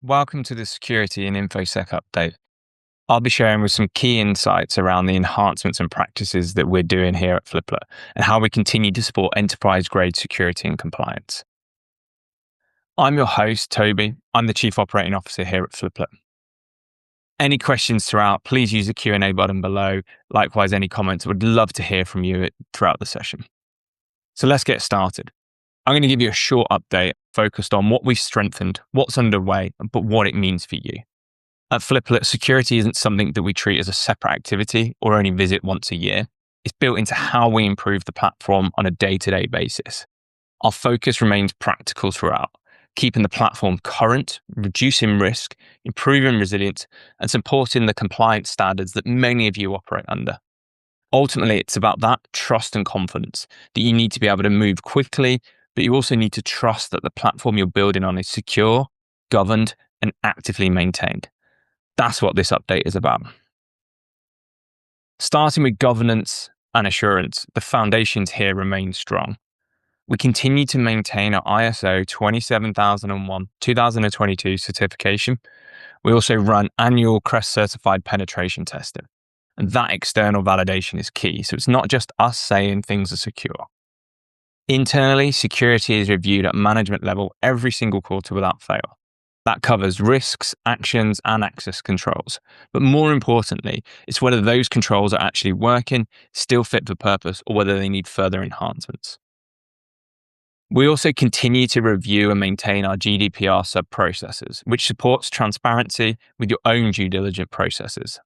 Welcome to the Security and Infosec update. I'll be sharing with some key insights around the enhancements and practices that we're doing here at Fliplet and how we continue to support enterprise-grade security and compliance. I'm your host, Toby. I'm the Chief Operating Officer here at Fliplet. Any questions throughout, please use the Q&A button below. Likewise, any comments, I would love to hear from you throughout the session. So let's get started. I'm going to give you a short update focused on what we've strengthened, what's underway, but what it means for you. At Fliplet, security isn't something that we treat as a separate activity or only visit once a year. It's built into how we improve the platform on a day-to-day basis. Our focus remains practical throughout, keeping the platform current, reducing risk, improving resilience, and supporting the compliance standards that many of you operate under. Ultimately, it's about that trust and confidence that you need to be able to move quickly, but you also need to trust that the platform you're building on is secure, governed, and actively maintained. That's what this update is about. Starting with governance and assurance, the foundations here remain strong. We continue to maintain our ISO 27001-2022 certification. We also run annual CREST certified penetration testing. And that external validation is key. So it's not just us saying things are secure. Internally, security is reviewed at management level every single quarter without fail. That covers risks, actions, and access controls. But more importantly, it's whether those controls are actually working, still fit for purpose, or whether they need further enhancements. We also continue to review and maintain our GDPR sub-processes, which supports transparency with your own due diligence processes.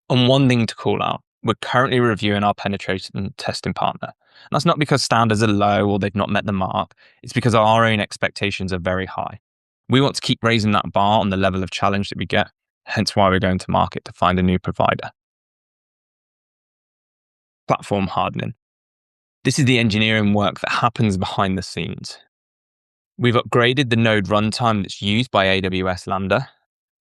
And one thing to call out, we're currently reviewing our penetration testing partner. And that's not because standards are low or they've not met the mark. It's because our own expectations are very high. We want to keep raising that bar on the level of challenge that we get, hence why we're going to market to find a new provider. Platform hardening. This is the engineering work that happens behind the scenes. We've upgraded the node runtime that's used by AWS Lambda.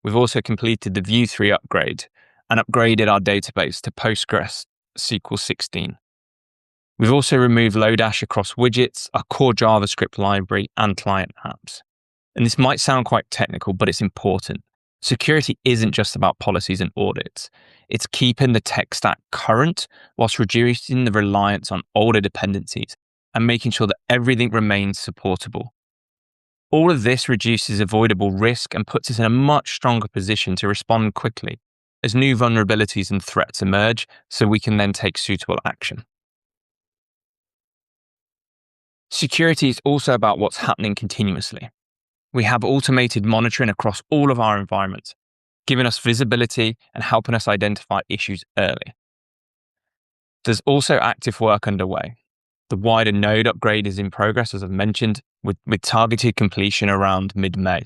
We've also completed the Vue 3 upgrade and upgraded our database to Postgres SQL 16. We've also removed Lodash across widgets, our core JavaScript library, and client apps. And this might sound quite technical, but it's important. Security isn't just about policies and audits. It's keeping the tech stack current whilst reducing the reliance on older dependencies and making sure that everything remains supportable. All of this reduces avoidable risk and puts us in a much stronger position to respond quickly as new vulnerabilities and threats emerge, so we can then take suitable action. Security is also about what's happening continuously. We have automated monitoring across all of our environments, giving us visibility and helping us identify issues early. There's also active work underway. The wider node upgrade is in progress, as I've mentioned, with targeted completion around mid-May.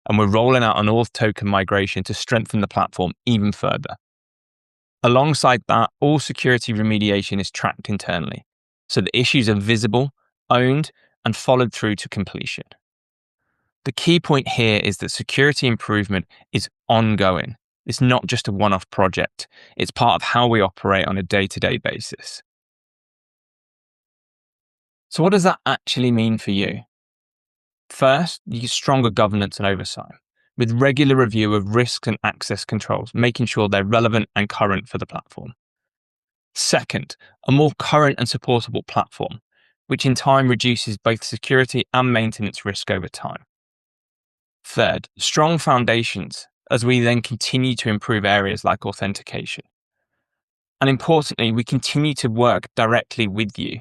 And we're rolling out an auth token migration to strengthen the platform even further. Alongside that, all security remediation is tracked internally, so the issues are visible, owned, and followed through to completion. The key point here is that security improvement is ongoing. It's not just a one-off project. It's part of how we operate on a day-to-day basis. So what does that actually mean for you? First, you get stronger governance and oversight, with regular review of risks and access controls, making sure they're relevant and current for the platform. Second, a more current and supportable platform, which in time reduces both security and maintenance risk over time. Third, strong foundations, as we then continue to improve areas like authentication. And importantly, we continue to work directly with you.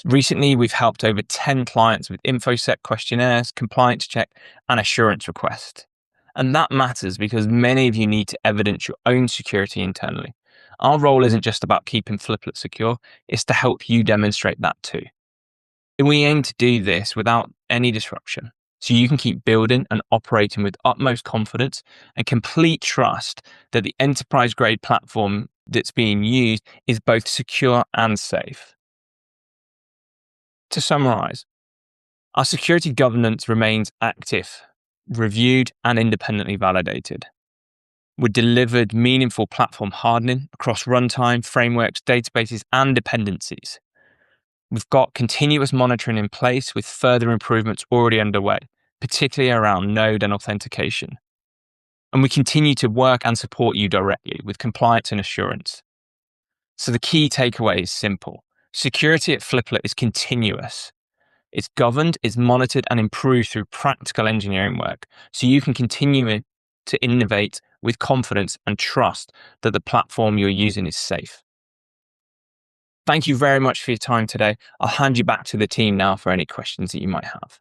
Recently, we've helped over 10 clients with Infosec questionnaires, compliance check, and assurance requests. And that matters because many of you need to evidence your own security internally. Our role isn't just about keeping Fliplet secure, it's to help you demonstrate that too. And we aim to do this without any disruption, so you can keep building and operating with utmost confidence and complete trust that the enterprise-grade platform that's being used is both secure and safe. To summarize, our security governance remains active, reviewed, and independently validated. We delivered meaningful platform hardening across runtime, frameworks, databases, and dependencies. We've got continuous monitoring in place with further improvements already underway, particularly around node and authentication. And we continue to work and support you directly with compliance and assurance. So the key takeaway is simple. Security at Fliplet is continuous. It's governed, it's monitored and improved through practical engineering work, so you can continue to innovate with confidence and trust that the platform you're using is safe. Thank you very much for your time today. I'll hand you back to the team now for any questions that you might have.